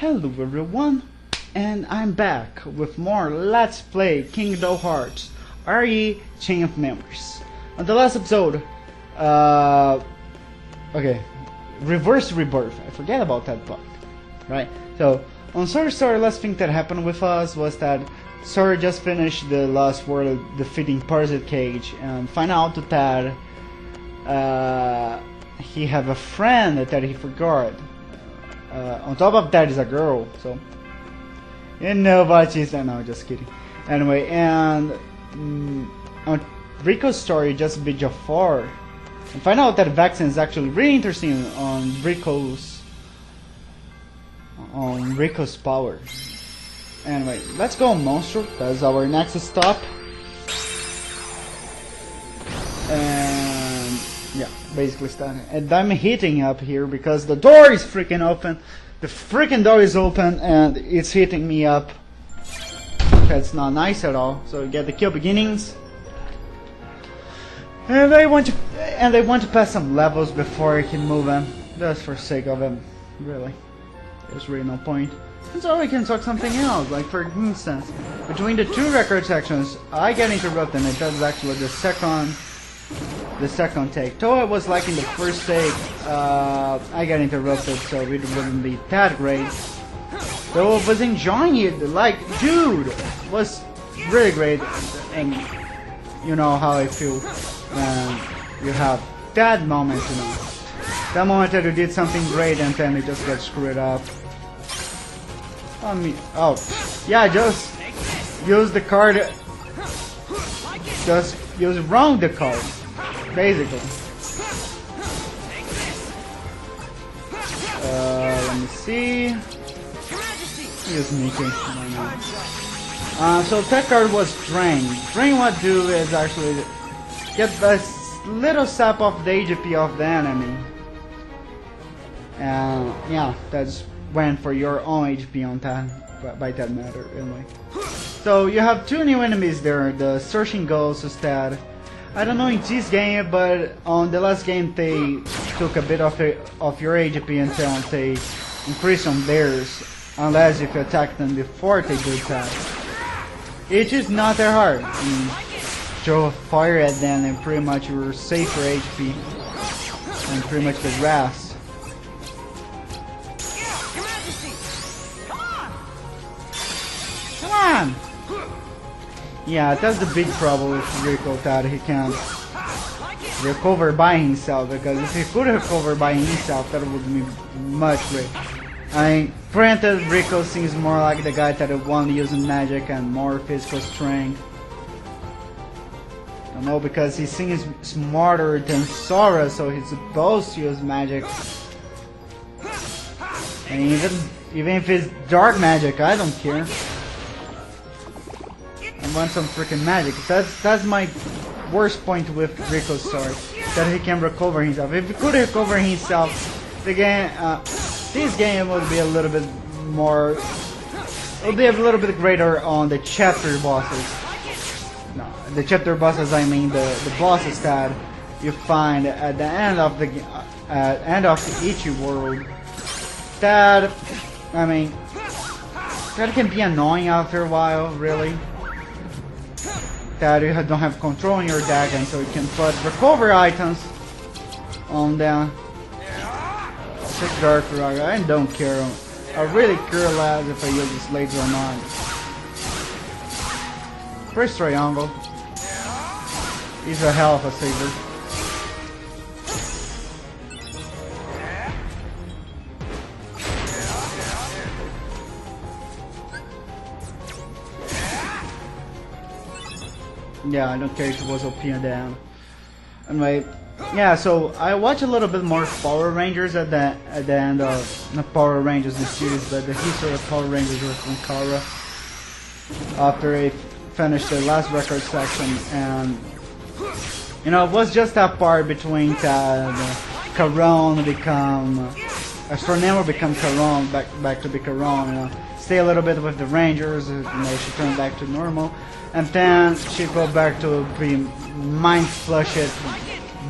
Hello everyone, and I'm back with more Let's Play Kingdom Hearts RE Chain of Memories. On the last episode, okay, Rebirth. I forget about that part, right? So, on Sora's story, last thing that happened with us was that Sora just finished the last world defeating Parasite Cage and find out that he have a friend that he forgot. On top of that is a girl, so you know what she's. No, just kidding. Anyway, and on Rico's story, just be Jafar, and find out that vaccine is actually really interesting on Rico's power. Anyway, let's go on Monster. That's our next stop, and yeah, basically starting. And I'm hitting up here because the door is freaking open. The freaking door is open and it's hitting me up. That's not nice at all. So we get the kill beginnings. And I want to pass some levels before I can move in. Just for sake of it. Really. There's really no point. And so we can talk something else, like for instance, between the two record sections, I get interrupted, and that's actually the second take. Though I was like in the first take, I got interrupted, so it wouldn't be that great. Though I was enjoying it, like, dude, it was really great, and you know how I feel when you have that moment, you know. That moment that you did something great and then it just gets screwed up. I mean, oh, yeah, just use the card, just use wrong the card. Basically. Let me see. Use Mickey. So that card was Drain. Drain what do is actually get a little sap of the HP of the enemy. And yeah, that's went for your own HP on that, by that matter, anyway. So you have two new enemies there, the Searching Ghosts instead. I don't know in this game, but on the last game they took a bit of your HP until they increase on theirs, unless if you attack them before they do that. It is not that hard. Throw fire at them and pretty much you're safe for HP and pretty much the rest. Come on! Yeah, that's the big trouble with Rico, that he can't recover by himself, because if he could recover by himself, that would be much great. I mean, granted, Rico seems more like the guy that won using magic and more physical strength. I don't know, because he seems smarter than Sora, so he's supposed to use magic. And even if it's dark magic, I don't care. I want some freaking magic. That's my worst point with Rico's sword, that he can recover himself. If he could recover himself, the game, this game would be a little bit more. It would be a little bit greater on the chapter bosses. No, the chapter bosses. I mean the bosses that you find at the end of the end of each world. That, I mean, that can be annoying after a while, really. That you don't have control on your deck, and so you can put recover items on them. Check Dark Rock. I don't care. I really care less if I use this later or not. Press triangle. He's a hell of a saver. Yeah, I don't care if it was OP or down. Anyway, yeah, so I watched a little bit more Power Rangers at the end of not Power Rangers the series, but the history of Power Rangers with Ankara. After I finished the last record section, and you know, it was just that part between Caron become Astronema become Caron, back to be Caron, you know. Stay a little bit with the Rangers, you know, she turned back to normal. And then she go back to be mind flushed,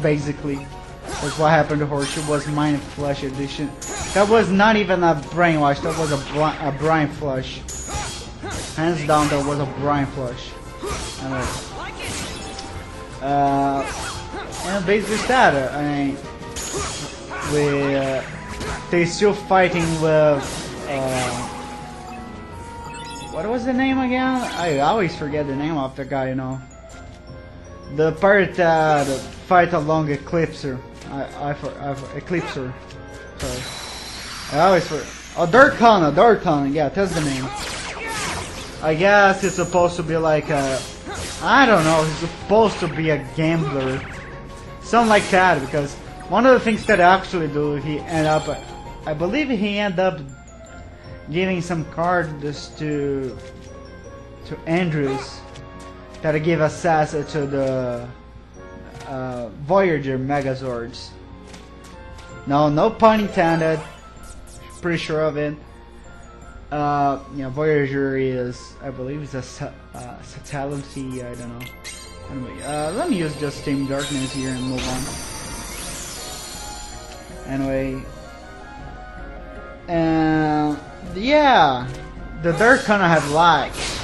basically. That's what happened to her. She was mind flushed. That was not even a brainwash, that was a brain flush. Hands down, that was a brain flush. Anyway. And basically that, I mean, they still fighting with, what was the name again? I always forget the name of the guy, you know. The pirate that fight along Eclipser. Eclipser. Sorry. I always forget. Oh, Dark Khan, yeah, that's the name. I guess it's supposed to be like a, I don't know, he's supposed to be a gambler. Something like that, because one of the things that I actually do, he end up, I believe he ended up giving some cards to Andrews that give access to the Voyager Megazords. No pun intended. Pretty sure of it. Yeah, Voyager is, I believe, is a satellite. I don't know. Anyway, let me use just Team Darkness here and move on. Anyway, yeah, the Dark kind of have lags.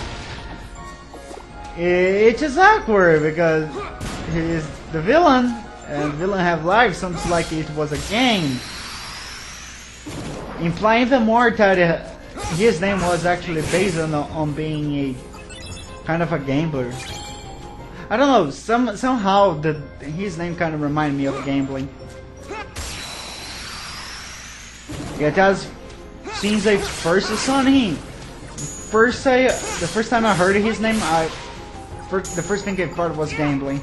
It's just awkward because he's the villain, and the villain have lives. Sounds like it was a game, implying even more that his name was actually based on being a kind of a gambler. I don't know. Somehow his name kind of reminded me of gambling. Yeah, it does. Seems like first on him. The first time I heard his name, the first thing I thought was gambling.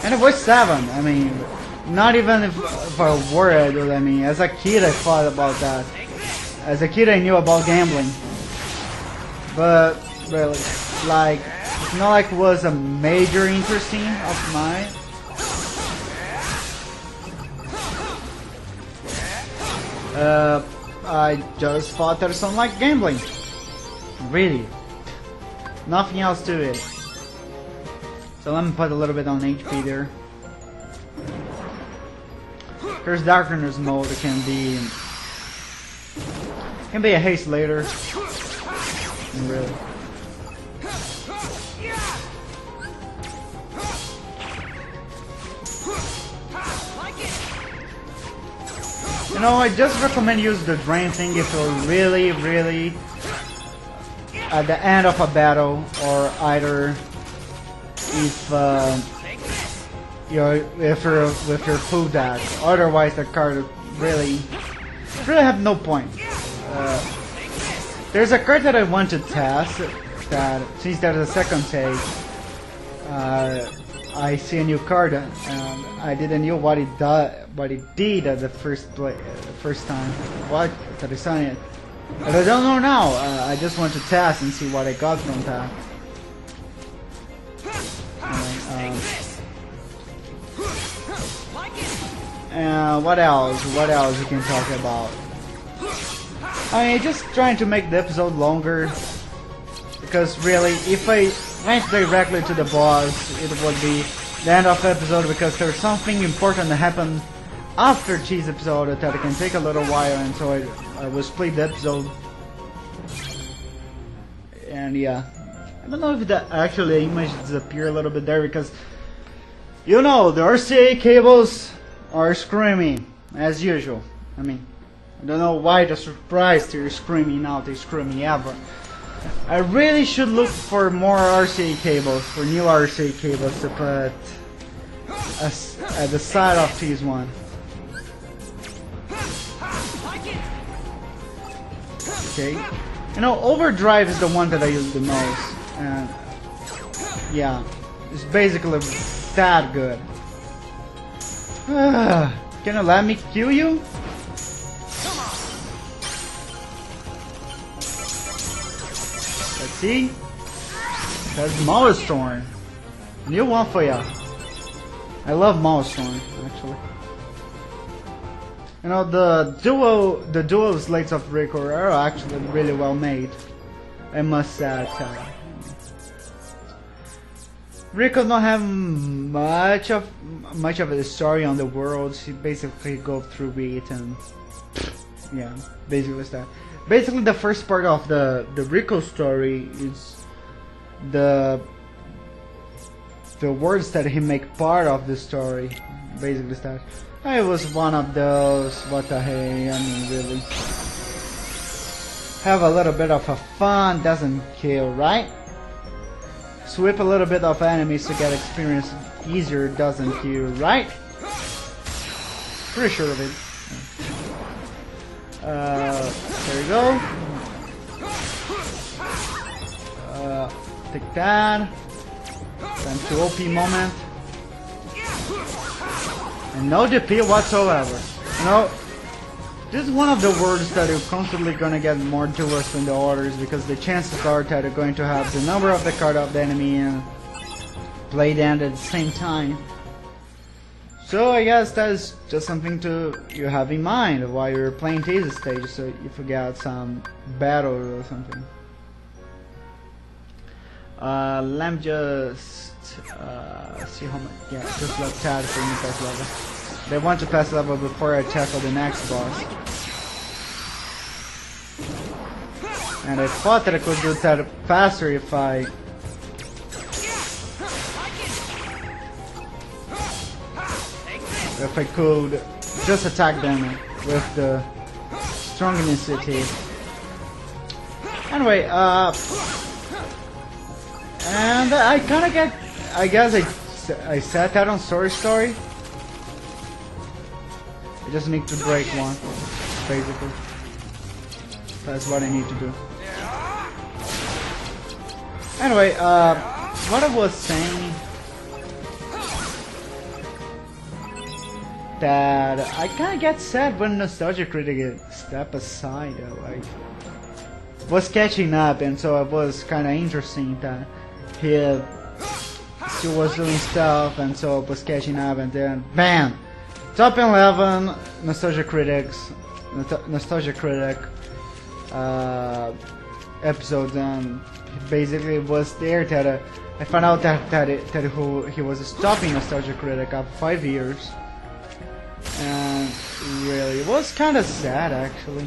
And it was 7. I mean, not even if I worried. I mean, as a kid, I thought about that. As a kid, I knew about gambling. But really, like, it's not like it was a major interesting of mine. I just thought that it sounded like gambling. Really. Nothing else to it. So let me put a little bit on HP there. There's darkness mode that can be a haste later. Really. You know, I just recommend use the drain thing if you're really at the end of a battle, or either if you're with your full deck. Otherwise, the card really have no point. There's a card that I want to test. That since there's a second take, I see a new card, and I didn't know what it did at the first time. What that I saw it, but I don't know now. I just want to test and see what I got from that. What else? What else we can talk about? I mean, just trying to make the episode longer, because really, if I went directly to the boss, it would be the end of the episode, because there's something important that happened after this episode that can take a little while, and so I will split the episode. And yeah, I don't know if the actual image disappear a little bit there, because you know the RCA cables are screaming as usual. I mean, I don't know why the surprise they're screaming now. They're screaming ever. I really should look for more RCA cables, for new RCA cables to put at the side of this one. Okay, you know, Overdrive is the one that I use the most, and yeah, it's basically that good. Can you let me kill you? Let's see. That's Maelstrom. New one for ya. I love Maelstrom, actually. You know, the dual slates of Record are actually really well made, I must say. Rico don't have much of a story on the world. He basically go through it and yeah, basically that. Basically, the first part of the Rico story is the words that he make part of the story. Basically that. It was one of those. What the hey? I mean, really. Have a little bit of a fun. Doesn't kill, right? Sweep a little bit of enemies to get experience easier, doesn't kill, right? Pretty sure of it. There you go. Take that. Time to OP moment. And no DP whatsoever. No. This is one of the words that you're constantly gonna get more duels than the others, because the chances are that you're going to have the number of the card of the enemy and play them at the same time. So I guess that's just something you have in mind while you're playing this stage, so you forget some battle or something. Let me just see how much. Yeah, just let Tad for me pass level. They want to pass level before I tackle the next boss. And I thought that I could do that faster if I could just attack them with the strong initiative. Anyway, and I kind of get, I guess I set that on story. I just need to break one, basically. That's what I need to do. Anyway, what I was saying, that I kind of get sad when Nostalgia Critic step aside. Like, was catching up, and so it was kind of interesting that he was doing stuff, and so it was catching up, and then bam. Top 11 Nostalgia Critic episodes, and basically it was there that I found out that he was stopping Nostalgia Critic after 5 years, and really it was kind of sad actually.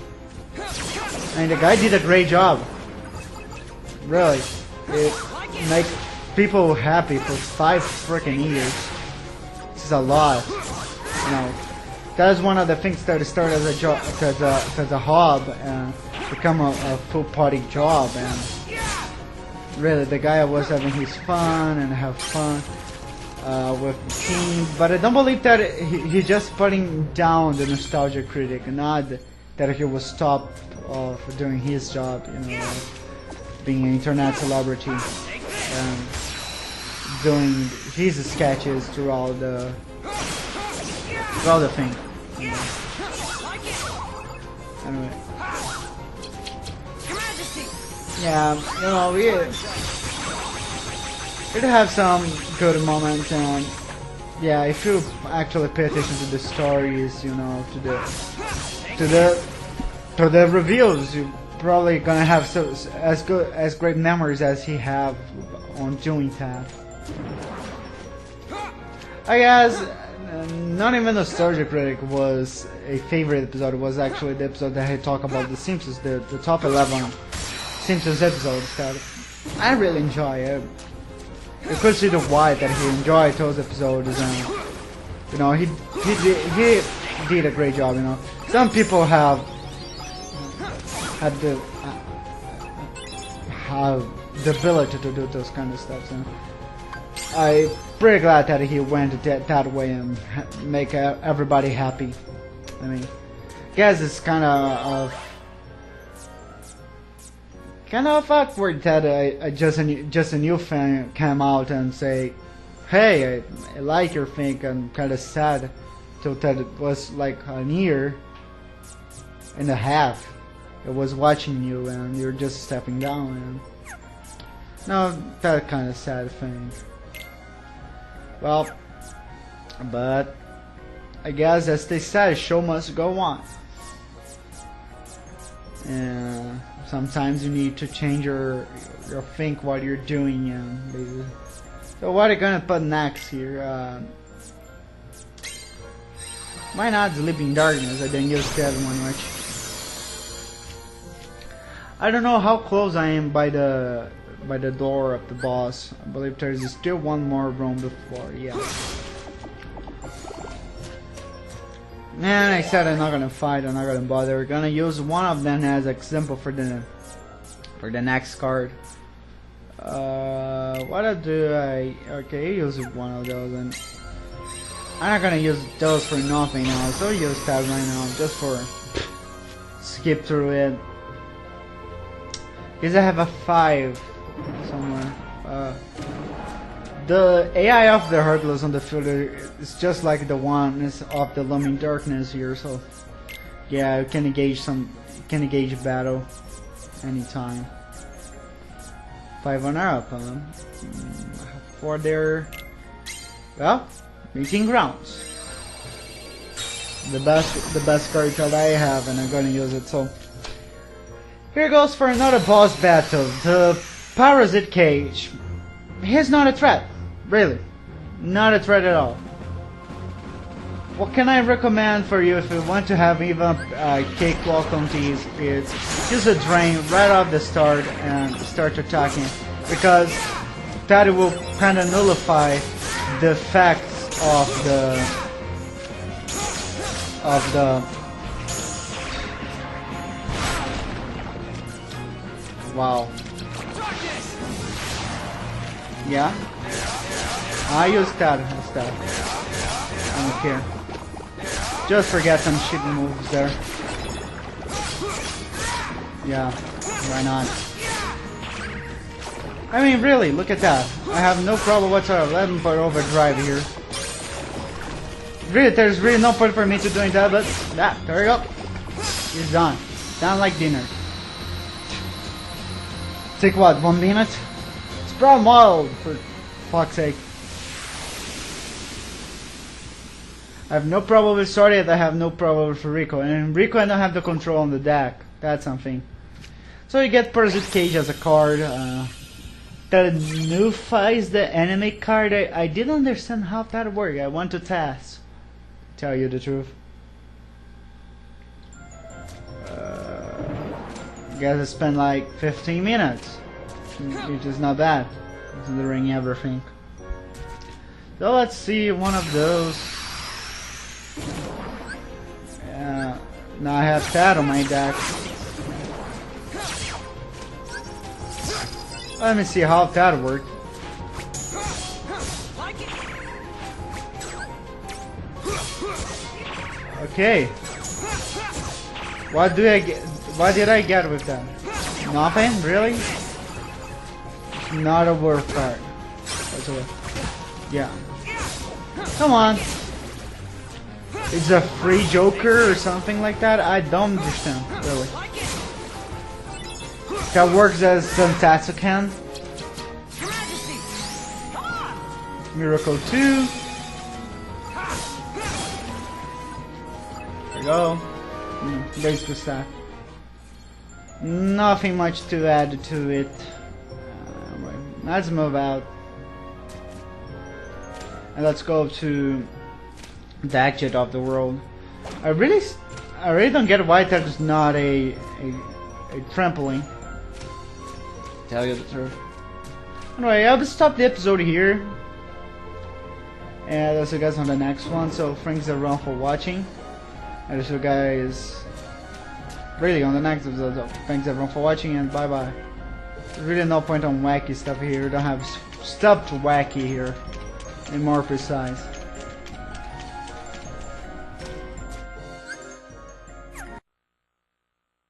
And the guy did a great job. Really, it makes people happy for 5 freaking years. This is a lot. You know, that's one of the things that started as a job, as a hobby, and become a full-party job. And really, the guy was having his fun and have fun with the team. But I don't believe that he's just putting down the Nostalgia Critic, not that he was stopped of doing his job. You know, being an internet celebrity and doing his sketches throughout the thing. Anyway. Yeah, you know, it have some good moments, and yeah, if you actually pay attention to the stories, you know, to the reveals, you're probably gonna have as great memories as he have on doing that. I guess not even Nostalgia Critic was a favorite episode. It was actually the episode that I talk about the Simpsons, the top 11 Simpsons episodes that I really enjoy. You could see the why that he enjoyed those episodes, and you know, he did a great job. You know, some people have the ability to do those kind of stuff. And I'm pretty glad that he went that way and make everybody happy. I mean, I guess it's kind of awkward that just a new fan came out and say, "Hey, I like your thing," and kind of sad that it was like a year and a half. It was watching you and you're just stepping down, and no, that kind of sad thing. Well, but I guess as they said, show must go on. And sometimes you need to change your think what you're doing, and So what are you gonna put next here? Why not Sleeping Darkness? I didn't use that one much. I don't know how close I am by the door of the boss. I believe there's still one more room before. Yeah. And I said I'm not gonna fight. I'm not gonna bother. We're gonna use one of them as example for the next card. What do I? Okay, use one of those, and I'm not gonna use those for nothing now. So use that right now, just for skip through it. Because I have a 5 somewhere. The AI of the Heartless on the field is just like the one of the Looming Darkness here. So yeah, you can engage battle anytime. 5 on our up. For their meeting grounds. The best card that I have, and I'm gonna use it. So here goes for another boss battle. The Parasite Cage. He's not a threat, really, not a threat at all. What can I recommend for you if you want to have even cakewalk on these? It's just a drain right off the start and start attacking, because that will kind of nullify the effects of the wow. Yeah, I use that instead. I don't care. Just forget some shit moves there. Yeah, why not? I mean, really, look at that. I have no problem whatsoever. 11 for overdrive here. Really, there's really no point for me to doing that, but there we go. He's done. Done like dinner. Take what, 1 minute? It's problem wild, for fuck's sake. I have no problem with Sorted, I have no problem with Rico. And in Rico I don't have the control on the deck. That's something. So you get Parasite Cage as a card. That nullifies the enemy card. I didn't understand how that worked. I want to test. Tell you the truth. Guess I spent like 15 minutes. Which is not bad, considering everything. So let's see one of those. Now I have that on my deck. Let me see how that worked. Okay. What did I get with that? Nothing? Really? Not a worth card. Yeah. Come on. It's a free Joker or something like that? I don't understand, really. That works as Santatsukan. Miracle 2. There we go. There's the stack. Nothing much to add to it. Let's move out. And let's go to the exit of the world. I really don't get why there's not a trampoline. Tell you the truth. Anyway, I'll just stop the episode here. And I'll see you guys on the next one. So thanks everyone for watching. And I'll see you guys really on the next episode. So thanks everyone for watching, and bye bye. There's really no point on wacky stuff here. We don't have stuff to wacky here. And more precise.